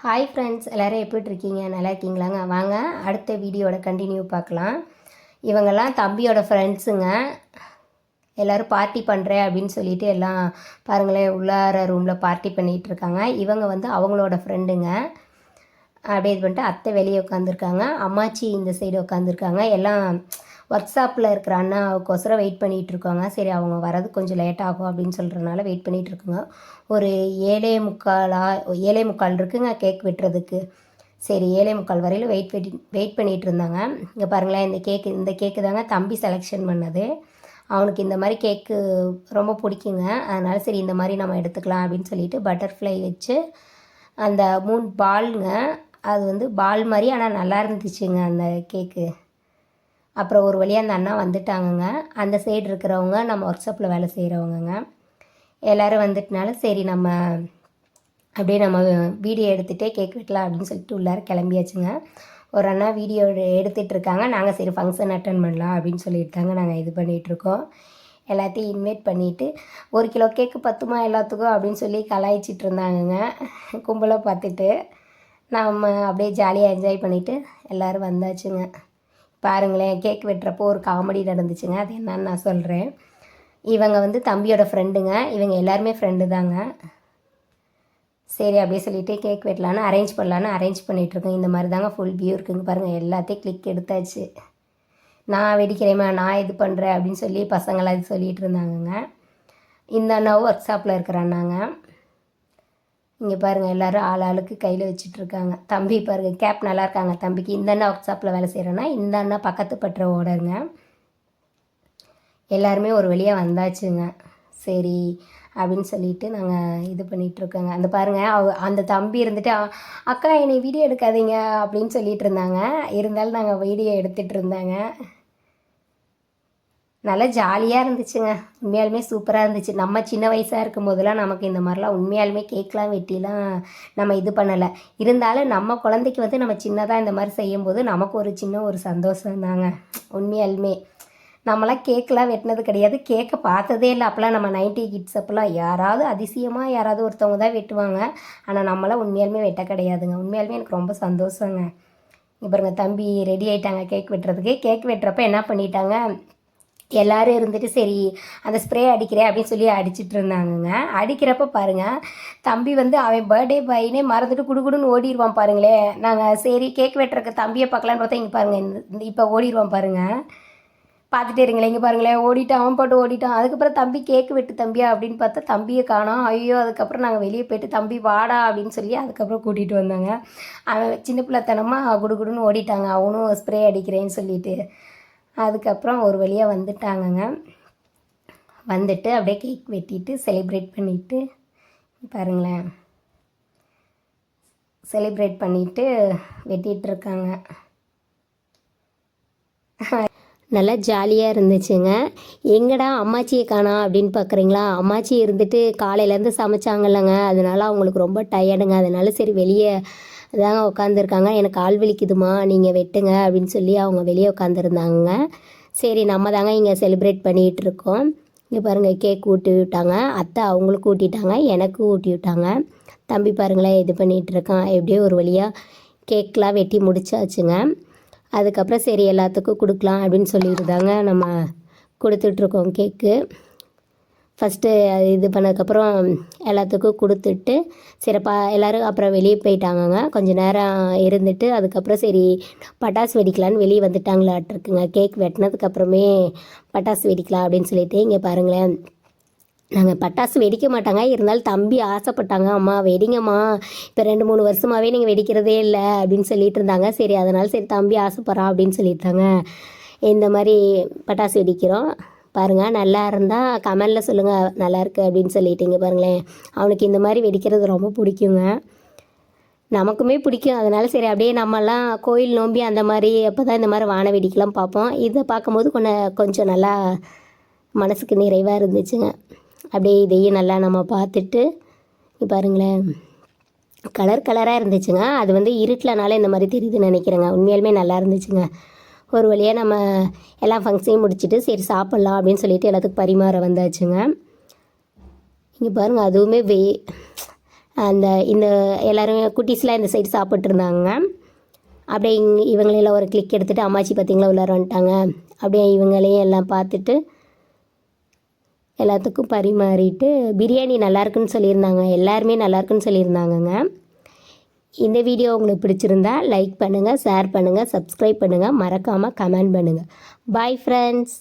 Hi friends, எல்லோரும் எப்படி இருக்கீங்க? நல்லா இருக்கீங்களாங்க? வாங்க அடுத்த வீடியோட கண்டினியூ பார்க்கலாம். இவங்கெல்லாம் தம்பியோட ஃப்ரெண்ட்ஸுங்க. எல்லோரும் பார்ட்டி பண்ணுறேன் அப்படின்னு சொல்லிட்டு எல்லாம் பாருங்களேன், உள்ளார ரூமில் பார்ட்டி பண்ணிகிட்டு இருக்காங்க. இவங்க வந்து அவங்களோட ஃப்ரெண்டுங்க. அப்படியே இது பண்ணிட்டு அத்தை வெளியே உட்காந்துருக்காங்க, அம்மாச்சி இந்த சைடு உட்காந்துருக்காங்க. எல்லாம் ஒர்க் ஷாப்பில் இருக்கிற அண்ணாவுக்கோசரம் வெயிட் பண்ணிகிட்ருக்காங்க. சரி, அவங்க வரது கொஞ்சம் லேட் ஆகும் அப்படின்னு சொல்கிறதுனால வெயிட் பண்ணிகிட்ருக்குங்க. ஒரு 7:45 இருக்குங்க கேக் வெட்டுறதுக்கு. சரி, 7:45 வரையில் வெயிட் பண்ணிகிட்டு இருந்தாங்க. இங்கே பாருங்களேன், இந்த கேக்கு தாங்க தம்பி செலெக்ஷன் பண்ணது. அவனுக்கு இந்த மாதிரி கேக்கு ரொம்ப பிடிக்குங்க. அதனால் சரி இந்த மாதிரி நம்ம எடுத்துக்கலாம் அப்படின்னு சொல்லிட்டு பட்டர்ஃப்ளை வச்சு அந்த 3 பாலுங்க. அது வந்து பால் மாதிரி, ஆனால் நல்லா இருந்துச்சுங்க அந்த கேக்கு. அப்புறம் ஒரு வழியாக அந்த அண்ணா வந்துட்டாங்கங்க. அந்த சைடு இருக்கிறவங்க நம்ம ஒர்க் ஷாப்பில் வேலை செய்கிறவங்கங்க. எல்லோரும் வந்துட்டனால சரி நம்ம அப்படியே நம்ம வீடியோ எடுத்துகிட்டே கேக் வெட்டலாம் அப்படின்னு சொல்லிட்டு உள்ளார கிளம்பியாச்சுங்க. ஒரு அண்ணா வீடியோ எடுத்துகிட்ருக்காங்க. நாங்கள் சரி ஃபங்க்ஷன் அட்டன் பண்ணலாம் அப்படின்னு சொல்லிட்டாங்க. நாங்கள் இது பண்ணிகிட்ருக்கோம். எல்லாத்தையும் இன்வைட் பண்ணிவிட்டு 1 கிலோ கேக்கு பத்துமா எல்லாத்துக்கும் அப்படின்னு சொல்லி கலாய்ச்சிட்டு இருந்தாங்கங்க கும்பலாக பார்த்துட்டு. நம்ம அப்படியே ஜாலியாக என்ஜாய் பண்ணிவிட்டு எல்லோரும் வந்தாச்சுங்க. பாருங்களேன், கேக் வெட்டுறப்போ ஒரு காமெடி நடந்துச்சுங்க. அது என்னன்னு நான் சொல்கிறேன். இவங்க வந்து தம்பியோட ஃப்ரெண்டுங்க. இவங்க எல்லாருமே ஃப்ரெண்டு தாங்க. சரி அப்படியே சொல்லிவிட்டு கேக் வெட்டலான்னு அரேஞ்ச் பண்ணிகிட்ருக்கோம். இந்த மாதிரி தாங்க ஃபுல் வியூ இருக்குங்க. பாருங்கள், எல்லாத்தையும் கிளிக் எடுத்தாச்சு. நான் வெடிக்கிறேம்மா, நான் இது பண்ணுறேன் அப்படின்னு சொல்லி பசங்களாம் இது சொல்லிகிட்டு இருந்தாங்கங்க. இந்த அண்ணாவும் ஒர்க் ஷாப்பில் இருக்கிறான்னாங்க. இங்கே பாருங்கள், எல்லோரும் ஆளுக்கு கையில் வச்சிட்ருக்காங்க. தம்பி பாருங்கள், கேப் நல்லா இருக்காங்க தம்பிக்கு. இந்த அண்ணா ஒர்க் ஷாப்பில் வேலை செய்கிறேன்னா இந்த அண்ணா பக்கத்து பற்ற ஓடருங்க. எல்லாருமே ஒரு வழியாக வந்தாச்சுங்க. சரி அப்படின்னு சொல்லிட்டு நாங்கள் இது பண்ணிகிட்ருக்கோங்க. அந்த பாருங்கள், அந்த தம்பி இருந்துட்டு அக்கா என்னை வீடியோ எடுக்காதீங்க அப்படின்னு சொல்லிகிட்டு இருந்தாங்க. இருந்தாலும் நாங்கள் வீடியோ எடுத்துகிட்டு இருந்தாங்க. நல்லா ஜாலியாக இருந்துச்சுங்க. உண்மையாலுமே சூப்பராக இருந்துச்சு. நம்ம சின்ன வயசாக இருக்கும் போதெல்லாம் நமக்கு இந்த மாதிரிலாம் உண்மையாலுமே கேக்லாம் வெட்டிலாம் நம்ம இது பண்ணலை. இருந்தாலும் நம்ம குழந்தைக்கு வந்து நம்ம சின்னதாக இந்த மாதிரி செய்யும்போது நமக்கு ஒரு சின்ன ஒரு சந்தோஷம் தாங்க. உண்மையாலுமே நம்மளாம் கேக்கெலாம் வெட்டினது கிடையாது, கேக்கை பார்த்ததே இல்லை. அப்போல்லாம் நம்ம 90 கிட்ஸ் அப்போல்லாம் யாராவது அதிசயமாக யாராவது ஒருத்தவங்க தான் வெட்டுவாங்க. ஆனால் நம்மளாம் உண்மையாலுமே வெட்ட கிடையாதுங்க. உண்மையாலுமே எனக்கு ரொம்ப சந்தோஷங்க. இப்போ பாருங்கள், தம்பி ரெடி ஆகிட்டாங்க கேக் வெட்டுறதுக்கு. கேக் வெட்டுறப்ப என்ன பண்ணிட்டாங்க, எல்லோரும் இருந்துட்டு சரி அந்த ஸ்ப்ரே அடிக்கிறேன் அப்படின்னு சொல்லி அடிச்சிட்டு இருந்தாங்கங்க. அடிக்கிறப்ப பாருங்கள், தம்பி வந்து அவன் பர்த்டே பாயினே மறந்துட்டு குடுகுடுன்னு ஓடிடுவான் பாருங்களேன். நாங்கள் சரி கேக் வெட்டுறக்கு தம்பியை பார்க்கலான்னு பார்த்தா இங்கே பாருங்கள், இப்போ ஓடிடுவான் பாருங்கள். பார்த்துட்டே இருங்களேன், இங்கே பாருங்களேன், ஓடிட்டான், அவன் போட்டு ஓடிட்டான். அதுக்கப்புறம் தம்பி கேக்கு வெட்டு தம்பியா அப்படின்னு பார்த்தா தம்பியை காணோம். ஐயோ, அதுக்கப்புறம் நாங்கள் வெளியே போய்ட்டு தம்பி வாடா அப்படின்னு சொல்லி அதுக்கப்புறம் கூட்டிகிட்டு வந்தாங்க. அவன் சின்ன பிள்ளைத்தனமாக குடுகுடுன்னு ஓடிட்டாங்க, அவனும் ஸ்ப்ரே அடிக்கிறேன்னு சொல்லிட்டு. அதுக்கப்புறம் ஒரு வழியாக வந்துட்டாங்கங்க. வந்துட்டு அப்படியே கேக் வெட்டிட்டு செலிப்ரேட் பண்ணிவிட்டு பாருங்களேன், செலிப்ரேட் பண்ணிவிட்டு வெட்டிகிட்ருக்காங்க. நல்லா ஜாலியாக இருந்துச்சுங்க. எங்கடா அம்மாச்சியை காணோம் அப்படின்னு பார்க்குறீங்களா? அம்மாச்சி இருந்துட்டு காலையிலேருந்து சமைச்சாங்கல்லங்க, அதனால அவங்களுக்கு ரொம்ப டயர்டுங்க. அதனால சரி வெளியே தாங்க உட்காந்துருக்காங்க. எனக்கு கால் வலிக்குதுமா, நீங்கள் வெட்டுங்க அப்படின்னு சொல்லி அவங்க வெளியே உட்காந்துருந்தாங்க. சரி நம்ம தாங்க இங்கே செலிப்ரேட் பண்ணிகிட்ருக்கோம். இங்கே பாருங்கள், கேக் ஊட்டி விட்டாங்க அத்தை, அவங்களுக்கு ஊட்டிட்டாங்க, எனக்கு ஊட்டி விட்டாங்க. தம்பி பாருங்களேன் இது பண்ணிகிட்ருக்கான். எப்படியோ ஒரு வழியாக கேக்லாம் வெட்டி முடிச்சாச்சுங்க. அதுக்கப்புறம் சரி எல்லாத்துக்கும் கொடுக்கலாம் அப்படின்னு சொல்லிட்டு தாங்க நம்ம கொடுத்துட்ருக்கோம் கேக்கு. ஃபஸ்ட்டு இது பண்ணதுக்கப்புறம் எல்லாத்துக்கும் கொடுத்துட்டு சிறப்பாக எல்லோரும் அப்புறம் வெளியே போயிட்டாங்கங்க. கொஞ்சம் நேரம் இருந்துட்டு அதுக்கப்புறம் சரி பட்டாசு வெடிக்கலான்னு வெளியே வந்துட்டாங்களாட்டிருக்குங்க. கேக் வெட்டினதுக்கப்புறமே பட்டாசு வெடிக்கலாம் அப்படின்னு சொல்லிட்டு. இங்கே பாருங்களேன், நாங்கள் பட்டாசு வெடிக்க மாட்டாங்க, இருந்தாலும் தம்பி ஆசைப்பட்டாங்க, அம்மா வெடிங்கம்மா, இப்போ 2-3 வருஷமாகவே நீங்கள் வெடிக்கிறதே இல்லை அப்படின்னு சொல்லிட்டு இருந்தாங்க. சரி அதனால் சரி தம்பி ஆசைப்பட்றான் அப்படின்னு சொல்லிட்டாங்க. இந்த மாதிரி பட்டாசு வெடிக்கிறோம். பாருங்கள், நல்லா இருந்தால் கமெண்டில் சொல்லுங்கள் நல்லா இருக்குது அப்படின்னு சொல்லிட்டீங்க. பாருங்களேன், அவனுக்கு இந்த மாதிரி வெடிக்கிறது ரொம்ப பிடிக்குங்க, நமக்குமே பிடிக்கும். அதனால் சரி அப்படியே நம்மெல்லாம் கோயில் நோம்பி அந்த மாதிரி அப்போ தான் இந்த மாதிரி வான வெடிக்கலாம் பார்ப்போம். இதை பார்க்கும்போது கொஞ்சம் நல்லா மனசுக்கு நிறைவாக இருந்துச்சுங்க. அப்படியே இதையும் நல்லா நம்ம பார்த்துட்டு பாருங்களேன், கலராக இருந்துச்சுங்க. அது வந்து இருட்டிலனால இந்த மாதிரி தெரியுதுன்னு நினைக்கிறேங்க. உண்மையாலுமே நல்லா இருந்துச்சுங்க. ஒரு வழியாக நம்ம எல்லா ஃபங்க்ஷனையும் முடிச்சுட்டு சரி சாப்பிட்லாம் அப்படின்னு சொல்லிட்டு எல்லாத்துக்கும் பரிமாற வந்தாச்சுங்க. இங்கே பாருங்கள், அதுவுமே இந்த எல்லோரும் குட்டீஸ்லாம் இந்த சைடு சாப்பிட்ருந்தாங்க. அப்படியே இவங்களெல்லாம் ஒரு கிளிக் எடுத்துகிட்டு அம்மாச்சி பார்த்திங்களா உள்ளார வந்துட்டாங்க. அப்படியே இவங்களையும் எல்லாம் பார்த்துட்டு எல்லாத்துக்கும் பரிமாறிட்டு பிரியாணி நல்லாயிருக்குன்னு சொல்லியிருந்தாங்க. எல்லாருமே நல்லாயிருக்குன்னு சொல்லியிருந்தாங்கங்க. இந்த வீடியோ உங்களுக்கு பிடிச்சிருந்தா லைக் பண்ணுங்கள், ஷேர் பண்ணுங்கள், சப்ஸ்கிரைப் பண்ணுங்கள், மறக்காமல் கமெண்ட் பண்ணுங்கள். Bye friends.